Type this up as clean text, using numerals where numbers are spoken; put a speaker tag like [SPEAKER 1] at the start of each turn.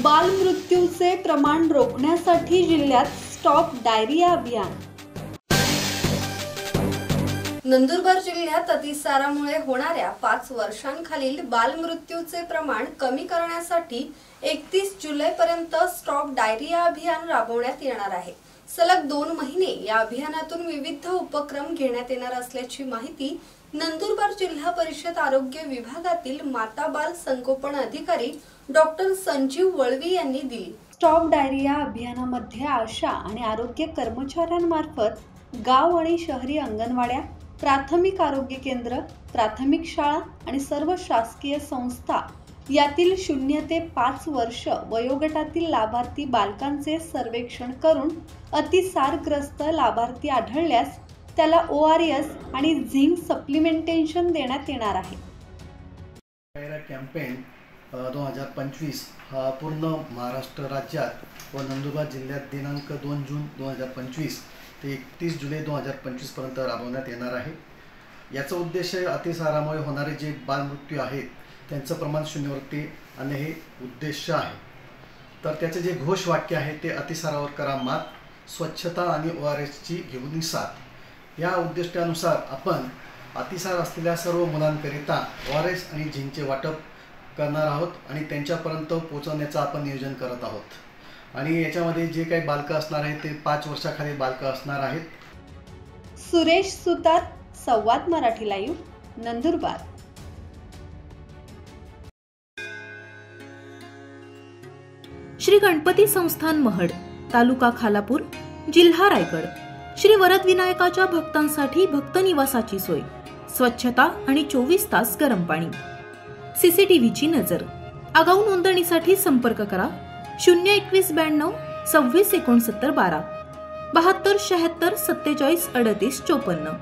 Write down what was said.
[SPEAKER 1] बालमृत्यूचे प्रमाण रोखण्यासाठी जिल्ह्यात स्टॉप डायरिया अभियान। नंदुरबार जिल्ह्यात अतिसारामुळे होणाऱ्या 5 वर्षांखालील बालमृत्यूचे प्रमाण कमी करण्यासाठी 31 जुलैपर्यंत स्टॉप डायरिया अभियान राबवण्यात येणार आहे। सलग 2 महिने या अभियानातून विविध उपक्रम घेण्यात येणार असल्याची माहिती नंदुरबार जिल्हा परिषद आरोग्य विभागातील माता बाल संगोपन अधिकारी डॉक्टर संजीव वळवी यांनी दिली। स्टॉप डायरिया अभियानामध्ये आशा आणि आरोग्य कर्मचाऱ्यांमार्फत गाव आणि शहरी अंगणवाड्या, प्राथमिक आरोग्य केंद्र, प्राथमिक शाळा आणि सर्व शासकीय संस्था यातील 0 ते 5 वर्ष वयोगटातील लाभार्थी बालकांचे सर्वेक्षण करून अतिसारग्रस्त लाभार्थी आढळल्यास त्याला ORS आणि झिंक सप्लिमेंटेशन देण्यात येणार आहे।
[SPEAKER 2] कॅम्पेन 2025 हा पूर्ण महाराष्ट्र राज्यात व नंदुरबार जिल्ह्यात दिनांक 2 जून 2025 ते 31 जुलै 2025 पर्यंत राबवण्यात येणार आहे। याचा उद्देश अतिसारामुळे होणारे जे बालमृत्यू आहेत त्यांचं प्रमाण 0 वरती आणणे हे उद्देश आहे। तर त्याचे जे घोषवाक्य आहे ते अतिसारावर करा मात, स्वच्छता आणि ORS ची घेऊन साथ। या उद्दिष्टानुसार आपण अतिसार असलेल्या सर्व मुलांकरिता ORS आणि झिंकचे वाटप करणार आहोत आणि त्यांच्यापर्यंत पोहोचवण्याचं आपण नियोजन करत आहोत। आणि याच्यामध्ये जे काही बालकं असणार आहेत ते 5 वर्षाखाली बालकं असणार आहेत।
[SPEAKER 1] सुरेश सुतार, संवाद मराठी लाईव्ह, नंदुरबार।
[SPEAKER 3] श्री गणपती संस्थान महड, तालुका खालापूर, जिल्हा रायगड। श्री वरद विनायकाच्या भक्तांसाठी भक्त निवासाची सोय, स्वच्छता आणि 24 तास गरम पाणी, CCTVची नजर। आगाऊ नोंदणीसाठी संपर्क करा 021 92 26 69 12 72 76 47 38 54।